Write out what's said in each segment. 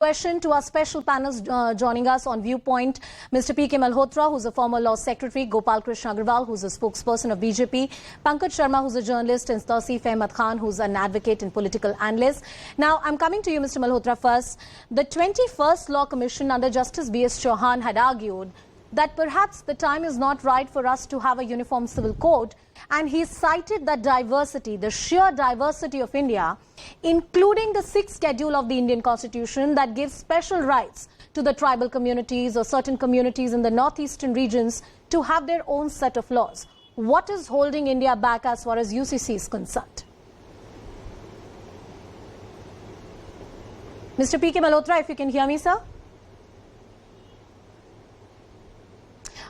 Question to our special panelists joining us on Viewpoint, Mr. P.K. Malhotra, who's a former law secretary, Gopal Agarwal, who's a spokesperson of BJP, Pankaj Sharma, who's a journalist, and Tausif Ahmed Khan, who's an advocate and political analyst. Now, I'm coming to you, Mr. Malhotra, first. The 21st Law Commission under Justice B.S. Chauhan had argued that perhaps the time is not right for us to have a uniform civil code, and he cited that diversity, the sheer diversity of India, including the 6th schedule of the Indian Constitution that gives special rights to the tribal communities or certain communities in the northeastern regions to have their own set of laws. What is holding India back as far as UCC is concerned? Mr. P.K. Malhotra, if you can hear me, sir.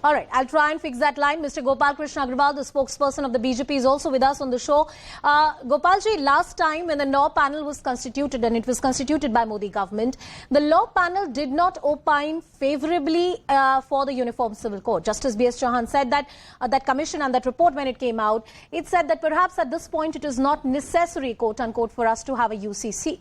All right, I'll try and fix that line. Mr. Gopal Agarwal, the spokesperson of the BJP, is also with us on the show. Gopalji, last time when the law panel was constituted, and it was constituted by Modi government, the law panel did not opine favorably for the Uniform Civil Code. Justice B.S. Chauhan said that that commission and that report, when it came out, it said that perhaps at this point it is not necessary, quote unquote, for us to have a UCC.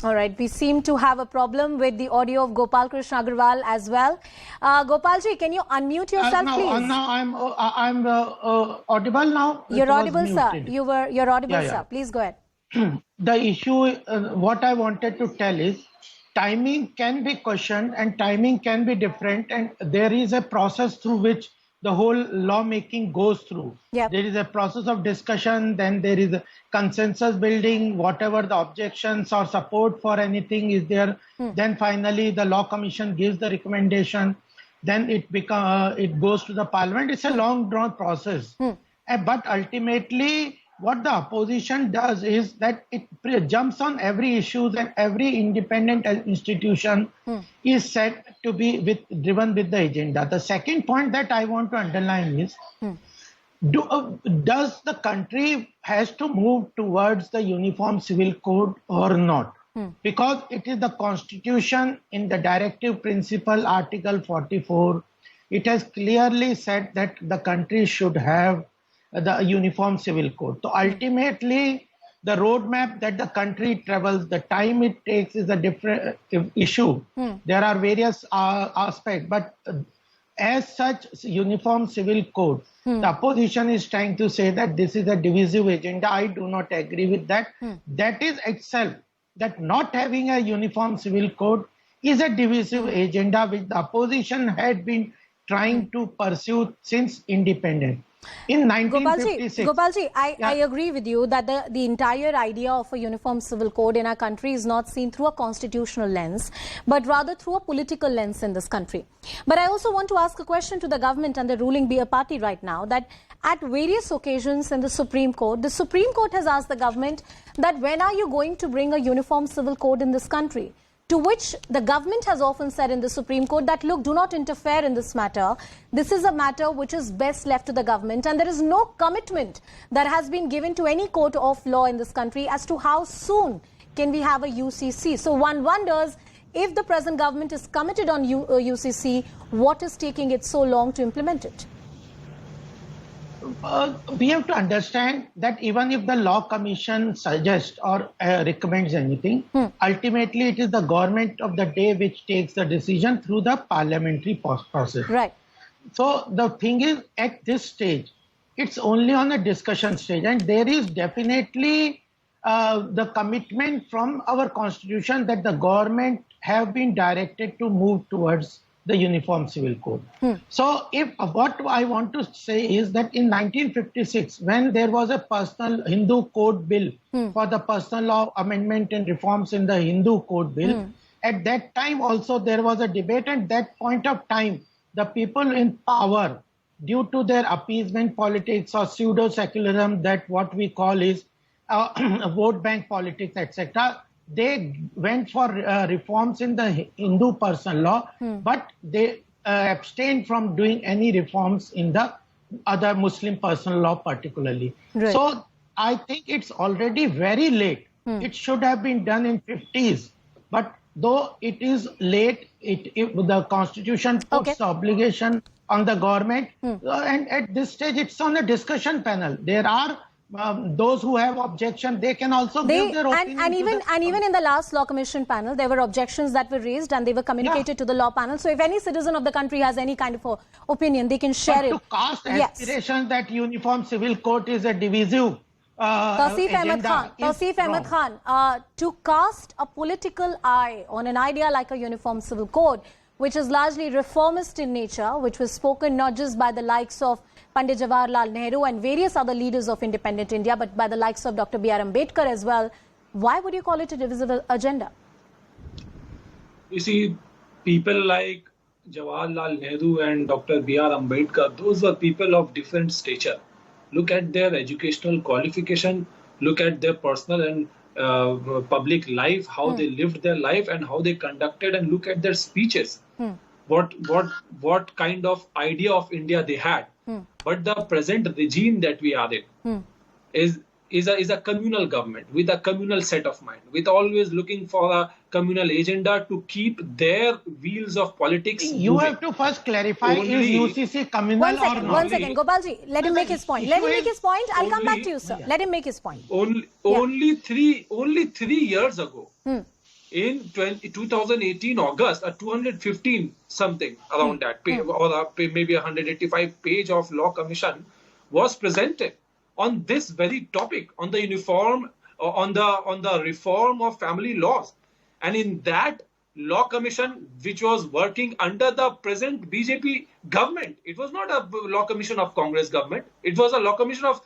All right, we seem to have a problem with the audio of Gopal Agarwal as well. Gopalji, can you unmute yourself, please? Now I'm audible now. You're audible, sir. You're audible, sir. Please go ahead. The issue, what I wanted to tell is, timing can be questioned and timing can be different, and there is a process through which the whole lawmaking goes through. Yep. There is a process of discussion, then there is a consensus building, whatever the objections or support for anything is there. Then finally the law commission gives the recommendation. Then it goes to the parliament. It's a long drawn process. But ultimately what the opposition does is that it jumps on every issue, and every independent institution is said to be driven with the agenda. The second point that I want to underline is, does the country has to move towards the Uniform Civil Code or not? Because it is the Constitution in the Directive Principle, Article 44, it has clearly said that the country should have the Uniform Civil Code. So ultimately, the roadmap that the country travels, the time it takes is a different issue. There are various aspects, but as such, Uniform Civil Code, the opposition is trying to say that this is a divisive agenda. I do not agree with that. That is itself, that not having a Uniform Civil Code is a divisive agenda which the opposition had been trying to pursue since independence. In 1956, Gopalji, I agree with you that the entire idea of a uniform civil code in our country is not seen through a constitutional lens, but rather through a political lens in this country. But I also want to ask a question to the government and the ruling party right now, that at various occasions in the Supreme Court has asked the government that when are you going to bring a uniform civil code in this country? To which the government has often said in the Supreme Court that, look, do not interfere in this matter. This is a matter which is best left to the government, and there is no commitment that has been given to any court of law in this country as to how soon can we have a UCC. So one wonders, if the present government is committed on UCC, what is taking it so long to implement it? We have to understand that even if the law commission suggests or recommends anything, ultimately it is the government of the day which takes the decision through the parliamentary process. Right. So the thing is, at this stage, it's only on a discussion stage, and there is definitely the commitment from our constitution that the government have been directed to move towards the Uniform Civil Code. So what I want to say is that in 1956, when there was a personal Hindu code bill for the personal law amendment and reforms in the Hindu code bill, at that time also there was a debate. At that point of time, the people in power, due to their appeasement politics or pseudo-secularism, that what we call is vote bank politics, etc., they went for reforms in the Hindu personal law, but they abstained from doing any reforms in the other Muslim personal law particularly. Right. So I think it's already very late. It should have been done in 50s, but though it is late, the constitution puts the obligation on the government, and at this stage it's on a discussion panel. There are those who have objection, they can also give their opinion. And even in the last law commission panel, there were objections that were raised and they were communicated to the law panel. So if any citizen of the country has any kind of opinion, they can share it. To cast aspirations that uniform civil court is a divisive Tausif Ahmed Khan, to cast a political eye on an idea like a uniform civil code, which is largely reformist in nature, which was spoken not just by the likes of Pandit Jawaharlal Nehru and various other leaders of independent India, but by the likes of Dr. B.R. Ambedkar as well. Why would you call it a divisive agenda? You see, people like Jawaharlal Nehru and Dr. B.R. Ambedkar, those were people of different stature. Look at their educational qualification, look at their personal and public life, how they lived their life and how they conducted, and look at their speeches. What kind of idea of India they had. But the present regime that we are in is a communal government with a communal set of mind, with always looking for a communal agenda to keep their wheels of politics You moving. have to first clarify, is UCC communal or not? One second, Gopalji, let him make his point. Let him make his point. I'll come back to you, sir. Let him make his point. Only 3 years ago, in 2018 August, a 215 something around that page, or maybe 185 page of law commission was presented on this very topic, on the on the reform of family laws. And in that law commission, which was working under the present BJP government, it was not a law commission of Congress government, it was a law commission of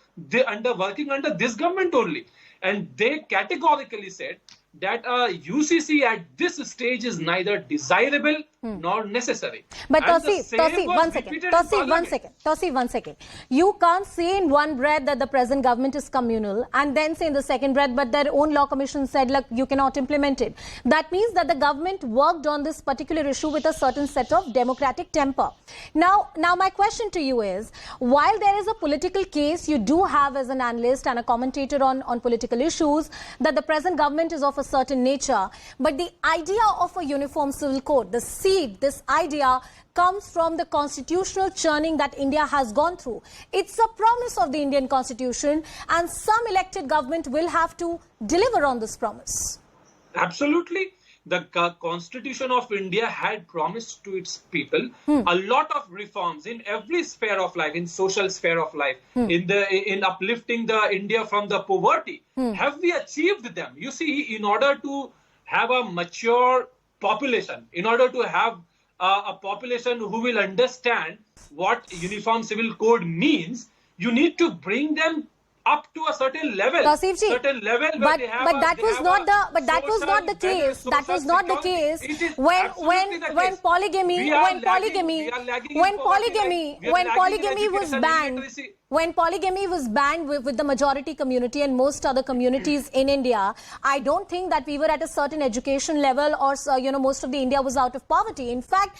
working under this government only. And they categorically said that UCC at this stage is neither desirable nor necessary. But Tausif, one second. You can't say in one breath that the present government is communal and then say in the second breath, but their own law commission said, look, you cannot implement it. That means that the government worked on this particular issue with a certain set of democratic temper. Now my question to you is, while there is a political case you do have as an analyst and a commentator on political issues, that the present government is of a certain nature, but the idea of a uniform civil code, the seed, this idea comes from the constitutional churning that India has gone through. It's a promise of the Indian constitution, and some elected government will have to deliver on this promise. Absolutely. The Constitution of India had promised to its people a lot of reforms in every sphere of life, in social sphere of life, in uplifting the India from the poverty. Have we achieved them? You see, in order to have a mature population, in order to have a population who will understand what uniform civil code means, you need to bring them up to a certain level. Tausifji, but that was not the case. That was not the case when polygamy was banned. When polygamy was banned with the majority community and most other communities in India, I don't think that we were at a certain education level or most of the India was out of poverty. In fact,